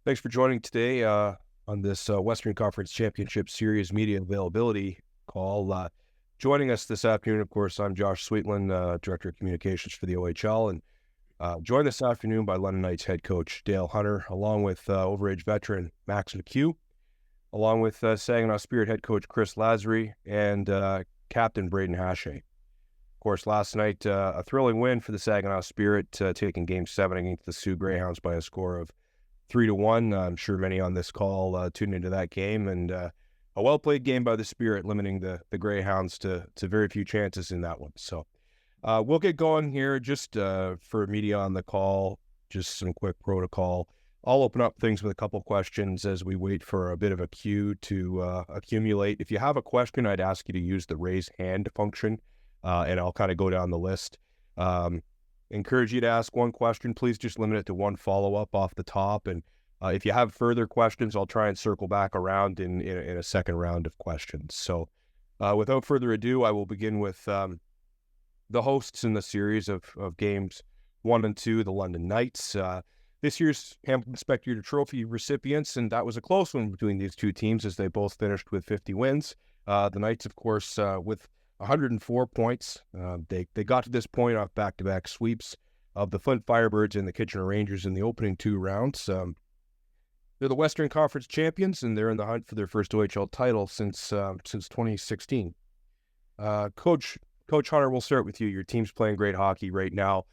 Thanks for joining today on this Western Conference Championship Series media availability call. Joining us this afternoon, of course, I'm Josh Sweetland, Director of Communications for the OHL, and joined this afternoon by London Knights head coach Dale Hunter, along with overage veteran Max McCue, along with Saginaw Spirit head coach Chris Lazary, and captain Braden Haché. Of course, last night, a thrilling win for the Saginaw Spirit, taking Game 7 against the Sioux Greyhounds by a score of 3-1. I'm sure many on this call tuned into that game, and a well-played game by the Spirit, limiting the Greyhounds to very few chances in that one. So we'll get going here just for media on the call, just some quick protocol. I'll open up things with a couple questions as we wait for a bit of a queue to accumulate. If you have a question, I'd ask you to use the raise hand function, and I'll kind of go down the list. Encourage you to ask one question. Please just limit it to one follow-up off the top. And if you have further questions, I'll try and circle back around in a second round of questions. So without further ado, I will begin with the hosts in the series of games 1 and 2, the London Knights. This year's Hamilton Spectator Trophy recipients, and that was a close one between these two teams as they both finished with 50 wins. The Knights, of course, with 104 points. They got to this point off back-to-back sweeps of the Flint Firebirds and the Kitchener Rangers in the opening two rounds. They're the Western Conference champions, and they're in the hunt for their first OHL title since 2016. Coach Hunter, we'll start with you. Your team's playing great hockey right now.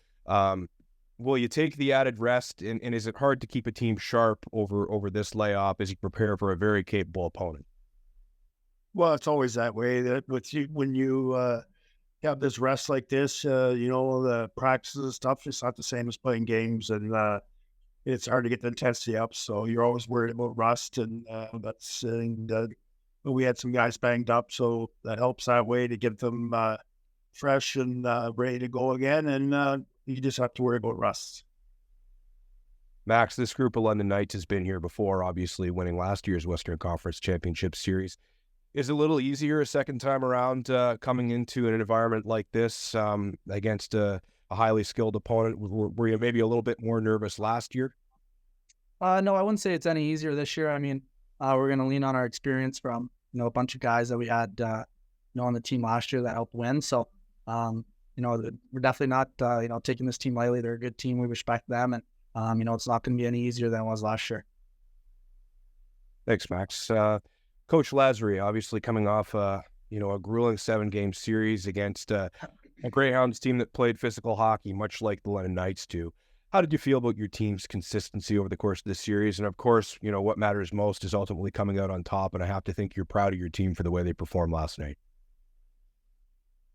Will you take the added rest, and is it hard to keep a team sharp over this layoff as you prepare for a very capable opponent? Well, it's always that way. That with you when you have this rest like this, the practices and stuff. It's not the same as playing games, and it's hard to get the intensity up. So you're always worried about rust, and we had some guys banged up, so that helps that way to get them fresh and ready to go again. And you just have to worry about rust. Max, this group of London Knights has been here before, obviously winning last year's Western Conference Championship Series. Is it a little easier a second time around coming into an environment like this against a highly skilled opponent? Were you maybe a little bit more nervous last year? No, I wouldn't say it's any easier this year. I mean, we're going to lean on our experience from, a bunch of guys that we had, on the team last year that helped win. So, we're definitely not, taking this team lightly. They're a good team. We respect them. And, it's not going to be any easier than it was last year. Thanks, Max. Coach Lazary, obviously coming off, a grueling 7-game series against a Greyhounds team that played physical hockey, much like the London Knights do. How did you feel about your team's consistency over the course of this series? And of course, what matters most is ultimately coming out on top. And I have to think you're proud of your team for the way they performed last night.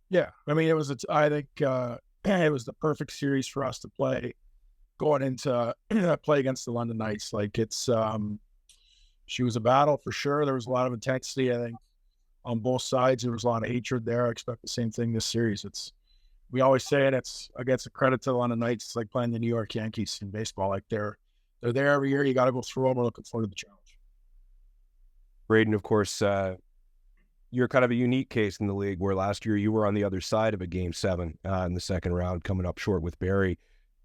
Yeah, I mean, I think it was the perfect series for us to play going into play against the London Knights. Like she was a battle for sure. There was a lot of intensity, I think, on both sides. There was a lot of hatred there. I expect the same thing this series. We always say it's against a credit to the London Knights. It's like playing the New York Yankees in baseball. Like they're there every year. You got to go through them. We're looking forward to the challenge. Braden, of course, you're kind of a unique case in the league where last year you were on the other side of a Game 7 in the second round, coming up short with Barrie.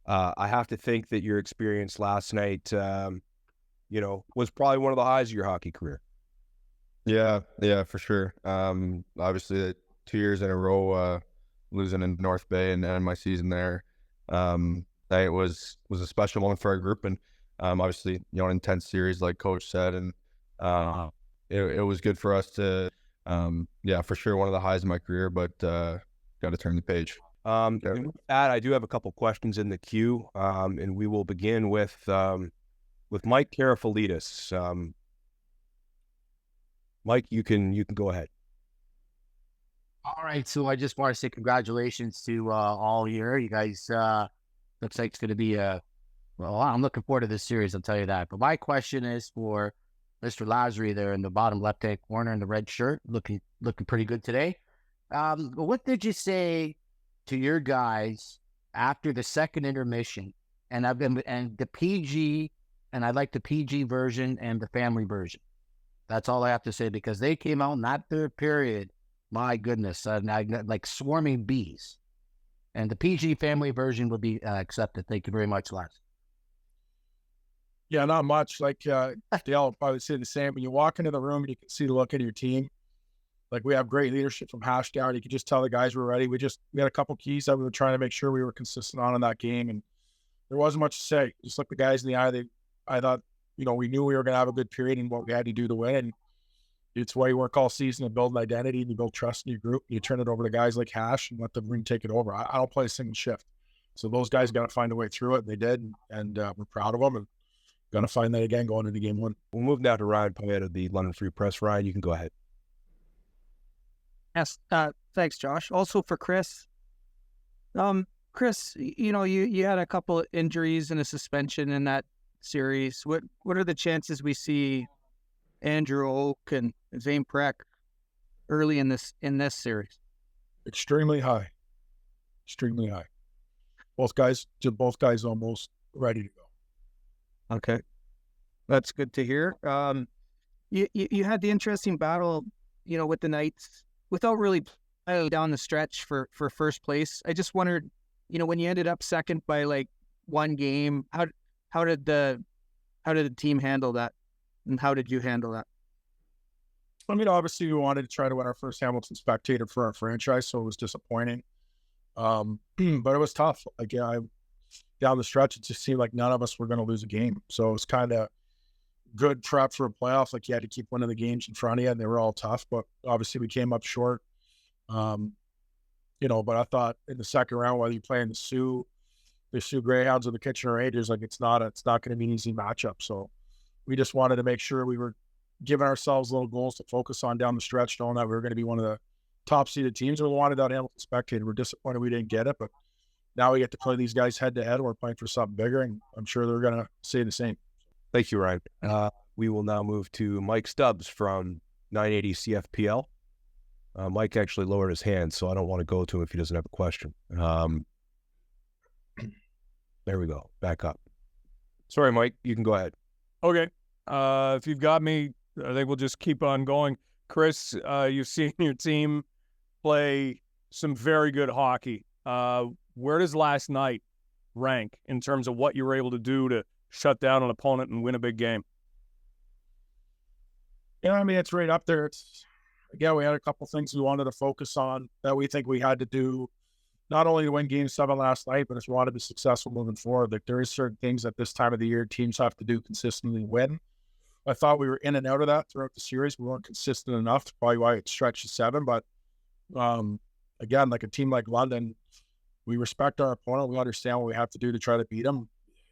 I have to think that your experience last night was probably one of the highs of your hockey career. Yeah, for sure. Obviously 2 years in a row, losing in North Bay and my season there. It was a special moment for our group, and obviously, an intense series like Coach said, and it was good for us to, for sure one of the highs of my career, but got to turn the page. I do have a couple questions in the queue, and we will begin with Mike Karafalidis. Mike, you can go ahead. All right, so I just want to say congratulations to all here. You guys, looks like it's going to be I'm looking forward to this series, I'll tell you that. But my question is for Mr. Lazary there in the bottom left-hand corner in the red shirt, looking pretty good today. What did you say to your guys after the second intermission? And the PG, and I like the PG version and the family version. That's all I have to say, because they came out in that third period. My goodness, like swarming bees. And the PG family version would be accepted. Thank you very much, Lars. Yeah, not much. Like Dale will probably say the same. When you walk into the room and you can see the look of your team, like we have great leadership from Hash down. You could just tell the guys were ready. We had a couple keys that we were trying to make sure we were consistent on in that game, and there wasn't much to say. Just look the guys in the eye. I thought, we knew we were going to have a good period and what we had to do to win. And it's why you work all season to build an identity and you build trust in your group. And you turn it over to guys like Hash and let the ring take it over. I don't play a single shift. So those guys got to find a way through it. And they did. And we're proud of them. And going to find that again going into game one. We'll move now to Ryan Payette of the London Free Press. Ryan, you can go ahead. Yes. Thanks, Josh. Also for Chris. Chris, you had a couple of injuries and a suspension in that series. What are the chances we see Andrew Oak and Zane Prek early in this series? Extremely high. Extremely high. Both guys almost ready to go. Okay. That's good to hear. You had the interesting battle, with the Knights without really playing down the stretch for first place. I just wondered, when you ended up second by like one game, how did the team handle that? And how did you handle that? I mean, obviously we wanted to try to win our first Hamilton Spectator for our franchise, so it was disappointing. But it was tough. Like, down the stretch, it just seemed like none of us were going to lose a game. So it was kind of good prep for a playoff. Like, you had to keep winning the games in front of you, and they were all tough. But obviously we came up short. But I thought in the second round, whether you play in the Sioux Greyhounds or the Kitchener Rangers, like it's not going to be an easy matchup. So we just wanted to make sure we were giving ourselves little goals to focus on down the stretch, knowing that we were going to be one of the top seeded teams. We wanted that Hamilton Spectator. We're disappointed we didn't get it, but now we get to play these guys head to head. We're playing for something bigger, and I'm sure they're going to say the same. Thank you, Ryan. We will now move to Mike Stubbs from 980 CFPL. Mike actually lowered his hand, so I don't want to go to him if he doesn't have a question. There we go. Back up. Sorry, Mike. You can go ahead. Okay. If you've got me, I think we'll just keep on going. Chris, you've seen your team play some very good hockey. Where does last night rank in terms of what you were able to do to shut down an opponent and win a big game? Yeah, I mean, it's right up there. Again, we had a couple things we wanted to focus on that we think we had to do, not only to win Game 7 last night, but if we want to be successful moving forward. Like, there is certain things at this time of the year teams have to do consistently win. I thought we were in and out of that throughout the series. We weren't consistent enough. That's probably why it stretched to 7. But again, like a team like London, we respect our opponent. We understand what we have to do to try to beat them.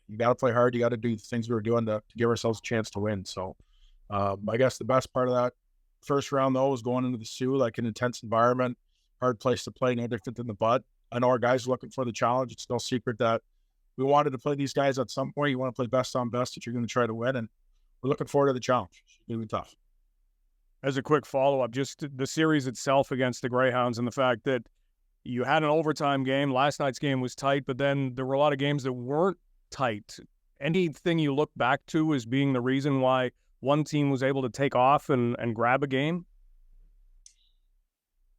You got to play hard. You got to do the things we were doing to give ourselves a chance to win. So I guess the best part of that first round, though, was going into the Sioux, like an intense environment, hard place to play, no different than the Bud. I know our guys are looking for the challenge. It's no secret that we wanted to play these guys at some point. You want to play best on best that you're going to try to win, and we're looking forward to the challenge. It's going to be tough. As a quick follow-up, just the series itself against the Greyhounds and the fact that you had an overtime game. Last night's game was tight, but then there were a lot of games that weren't tight. Anything you look back to as being the reason why one team was able to take off and grab a game?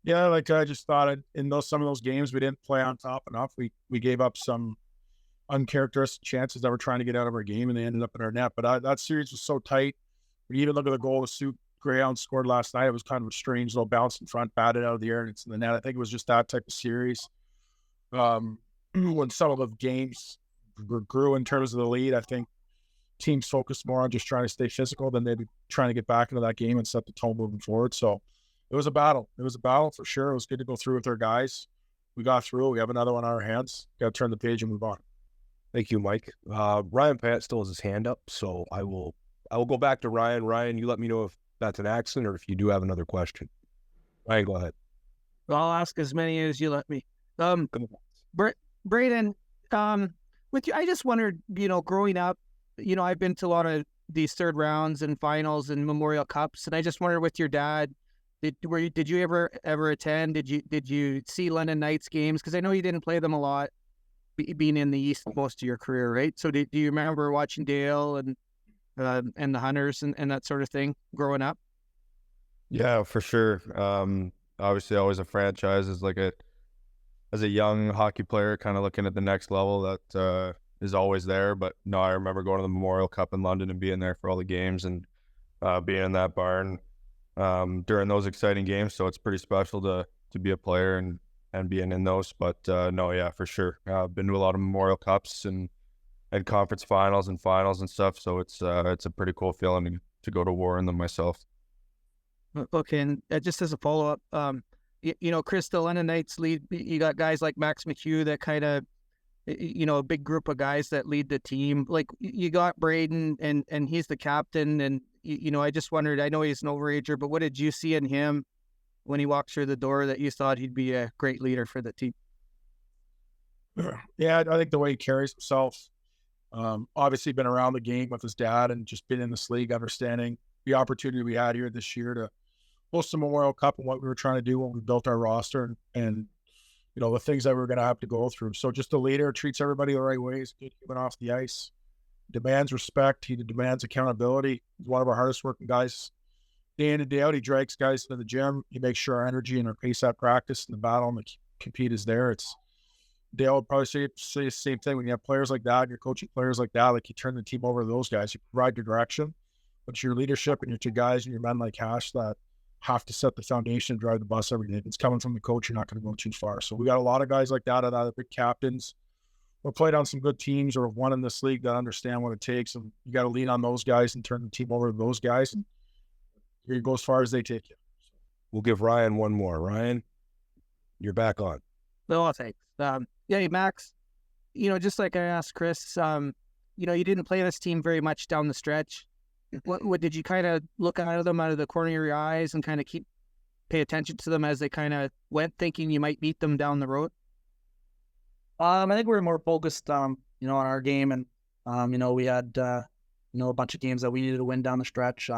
Yeah, like I just thought in some of those games we didn't play on top enough. We gave up some uncharacteristic chances that we're trying to get out of our game, and they ended up in our net. But that series was so tight. When you even look at the goal the Sioux Greyhounds scored last night, it was kind of a strange little bounce in front, batted out of the air, and it's in the net. I think it was just that type of series. When some of the games grew in terms of the lead, I think teams focused more on just trying to stay physical than maybe trying to get back into that game and set the tone moving forward. So it was a battle. It was a battle for sure. It was good to go through with our guys. We got through. We have another one on our hands. Got to turn the page and move on. Thank you, Mike. Ryan Payette still has his hand up, so I will go back to Ryan. Ryan, you let me know if that's an accident or if you do have another question. Ryan, go ahead. Well, I'll ask as many as you let me. Braden, with you, I just wondered, growing up, I've been to a lot of these third rounds and finals and Memorial Cups, and I just wondered with your dad, did you ever attend? Did you see London Knights games? Because I know you didn't play them a lot, being in the East most of your career, right? So do you remember watching Dale and the Hunters and that sort of thing growing up? Yeah, for sure. Obviously, always a franchise as a young hockey player, kind of looking at the next level. That is always there. But no, I remember going to the Memorial Cup in London and being there for all the games and being in that barn during those exciting games. So it's pretty special to be a player and being in those. But no, yeah, for sure. I've been to a lot of Memorial Cups and conference finals and stuff. So it's a pretty cool feeling to go to war in them myself. Okay, and just as a follow-up, Chris, the London Knights lead, you got guys like Max McCue that kind of, a big group of guys that lead the team. Like, you got Braden, and he's the captain, and, I just wondered, I know he's an overager, but what did you see in him when he walked through the door that you thought he'd be a great leader for the team? Yeah, I think the way he carries himself, obviously been around the game with his dad and just been in this league, understanding the opportunity we had here this year to host the Memorial Cup and what we were trying to do when we built our roster and the things that we were going to have to go through. So just a leader, treats everybody the right way. He's good human off the ice, demands respect. He demands accountability. He's one of our hardest working guys day in and day out. He drags guys into the gym. He makes sure our energy and our pace at practice and the battle and the compete is there. Dale would probably say the same thing. When you have players like that and you're coaching players like that, like you turn the team over to those guys, you provide your direction, but it's your leadership and your two guys and your men like Hash that have to set the foundation and drive the bus every day. If it's coming from the coach, you're not going to go too far. So we got a lot of guys like that, other big captains. We've played on some good teams or have won in this league that understand what it takes, and you got to lean on those guys and turn the team over to those guys, and you go as far as they take you. We'll give Ryan one more. Ryan, you're back on. No, thanks. Yeah, Max, just like I asked Chris, you didn't play this team very much down the stretch. What did you kind of look at them out of the corner of your eyes and kind of pay attention to them as they kind of went, thinking you might beat them down the road? I think we were more focused, on our game, and we had a bunch of games that we needed to win down the stretch.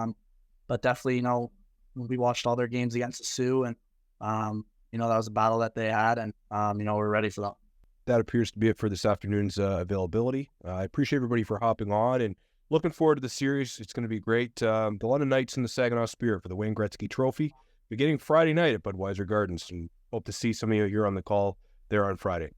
But definitely, we watched all their games against the Sioux, and that was a battle that they had, and we're ready for that. That appears to be it for this afternoon's availability. I appreciate everybody for hopping on and looking forward to the series. It's going to be great. The London Knights and the Saginaw Spirit for the Wayne Gretzky Trophy beginning Friday night at Budweiser Gardens, and hope to see some of you here on the call there on Friday.